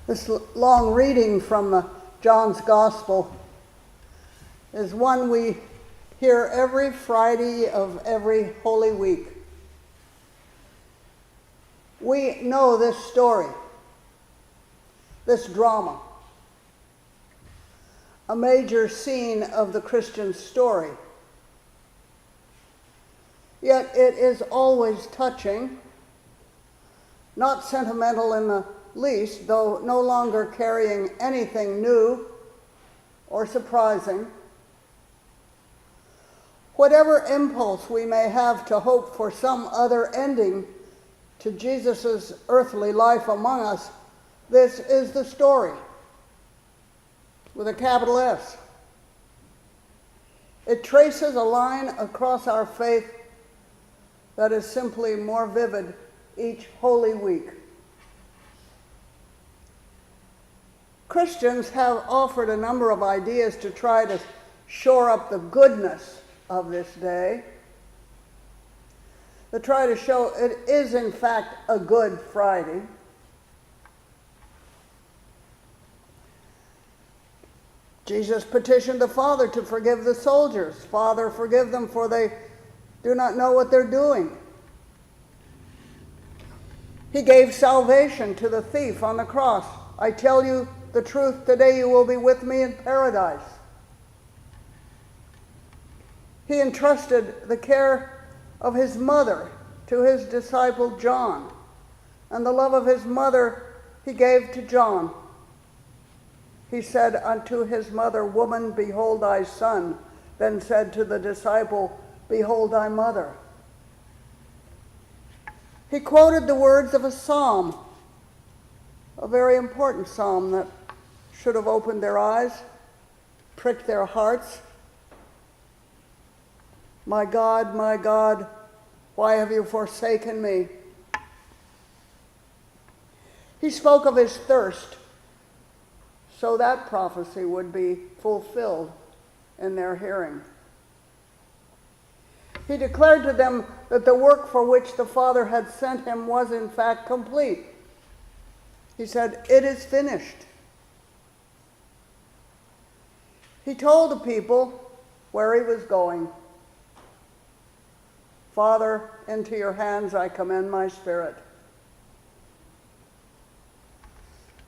This long reading from John's Gospel is one we hear every Friday of every Holy Week. We know this story, this drama, a major scene of the Christian story. Yet it is always touching, not sentimental in the least, though no longer carrying anything new or surprising. Whatever impulse we may have to hope for some other ending to Jesus' earthly life among us, this is the story, with a capital S. It traces a line across our faith that is simply more vivid each Holy Week. Christians have offered a number of ideas to try to shore up the goodness of this day, to try to show it is in fact a Good Friday. Jesus petitioned the Father to forgive the soldiers. Father, forgive them, for they do not know what they're doing. He gave salvation to the thief on the cross. I tell you the truth, today you will be with me in paradise. He entrusted the care of his mother to his disciple John, and the love of his mother he gave to John. He said unto his mother, Woman, behold thy son, then said to the disciple, Behold thy mother. He quoted the words of a psalm, a very important psalm that should have opened their eyes, pricked their hearts. My God, why have you forsaken me? He spoke of his thirst, so that prophecy would be fulfilled in their hearing. He declared to them that the work for which the Father had sent him was in fact complete. He said, it is finished. He told the people where he was going. Father, into your hands I commend my spirit.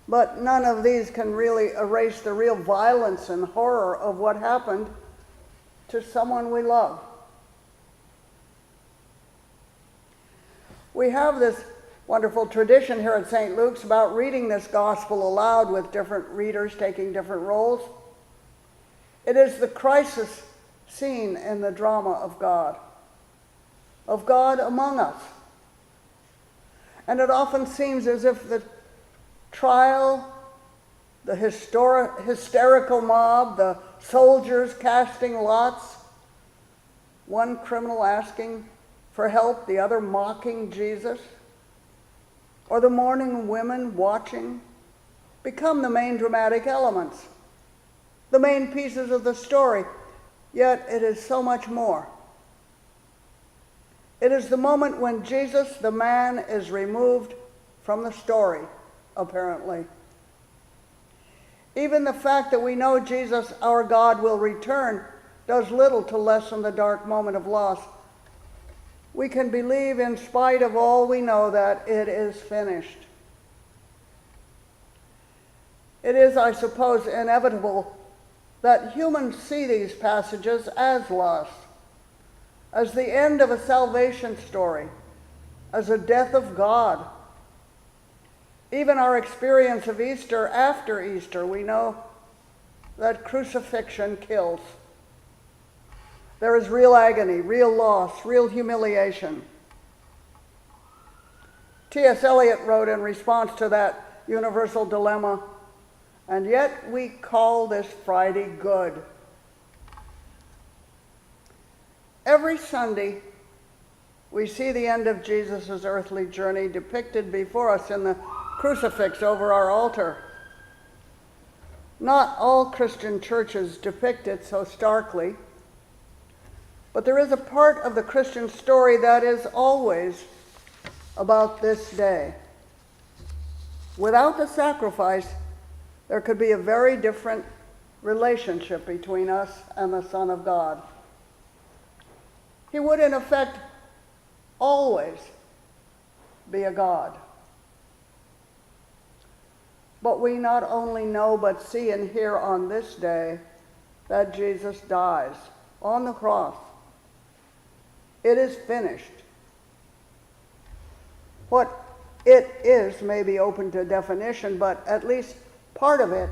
But none of these can really erase the real violence and horror of what happened to someone we love. We have this wonderful tradition here at St. Luke's about reading this gospel aloud with different readers taking different roles. It is the crisis scene in the drama of God among us. And it often seems as if the trial, the hysterical mob, the soldiers casting lots, one criminal asking for help, the other mocking Jesus, or the mourning women watching, become the main dramatic elements, the main pieces of the story. Yet it is so much more. It is the moment when Jesus, the man, is removed from the story, apparently. Even the fact that we know Jesus, our God, will return does little to lessen the dark moment of loss. We can believe, in spite of all we know, that it is finished. It is, I suppose, inevitable that humans see these passages as loss, as the end of a salvation story, as a death of God. Even our experience of Easter, after Easter, we know that crucifixion kills. There is real agony, real loss, real humiliation. T.S. Eliot wrote in response to that universal dilemma, and yet we call this Friday good. Every Sunday, we see the end of Jesus' earthly journey depicted before us in the crucifix over our altar. Not all Christian churches depict it so starkly, but there is a part of the Christian story that is always about this day. Without the sacrifice, there could be a very different relationship between us and the Son of God. He would, in effect, always be a God. But we not only know but see and hear on this day that Jesus dies on the cross. It is finished. What it is may be open to definition, but at least part of it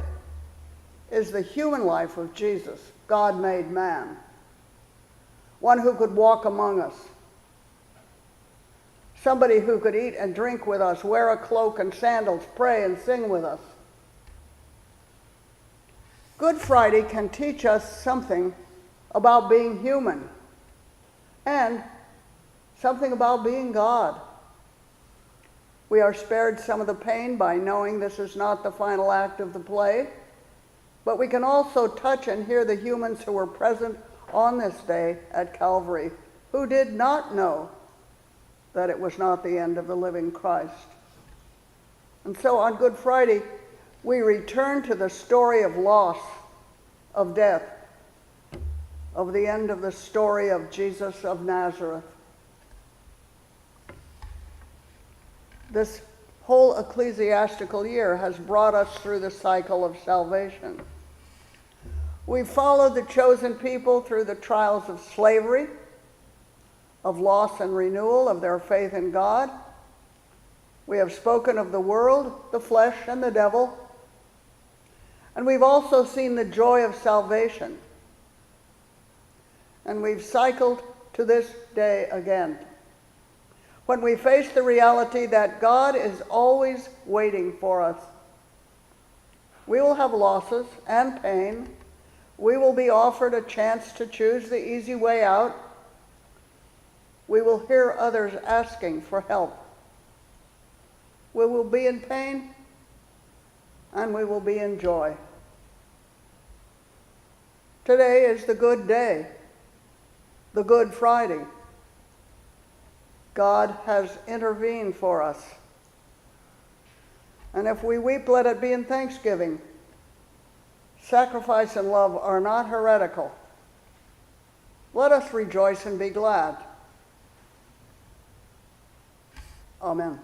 is the human life of Jesus, God made man, one who could walk among us, somebody who could eat and drink with us, wear a cloak and sandals, pray and sing with us. Good Friday can teach us something about being human and something about being God. We are spared some of the pain by knowing this is not the final act of the play, but we can also touch and hear the humans who were present on this day at Calvary, who did not know that it was not the end of the living Christ. And so on Good Friday, we return to the story of loss, of death, of the end of the story of Jesus of Nazareth. This whole ecclesiastical year has brought us through the cycle of salvation. We've followed the chosen people through the trials of slavery, of loss and renewal of their faith in God. We have spoken of the world, the flesh, and the devil. And we've also seen the joy of salvation. And we've cycled to this day again, when we face the reality that God is always waiting for us. We will have losses and pain. We will be offered a chance to choose the easy way out. We will hear others asking for help. We will be in pain, and we will be in joy. Today is the good day, the Good Friday. God has intervened for us. And if we weep, let it be in thanksgiving. Sacrifice and love are not heretical. Let us rejoice and be glad. Amen.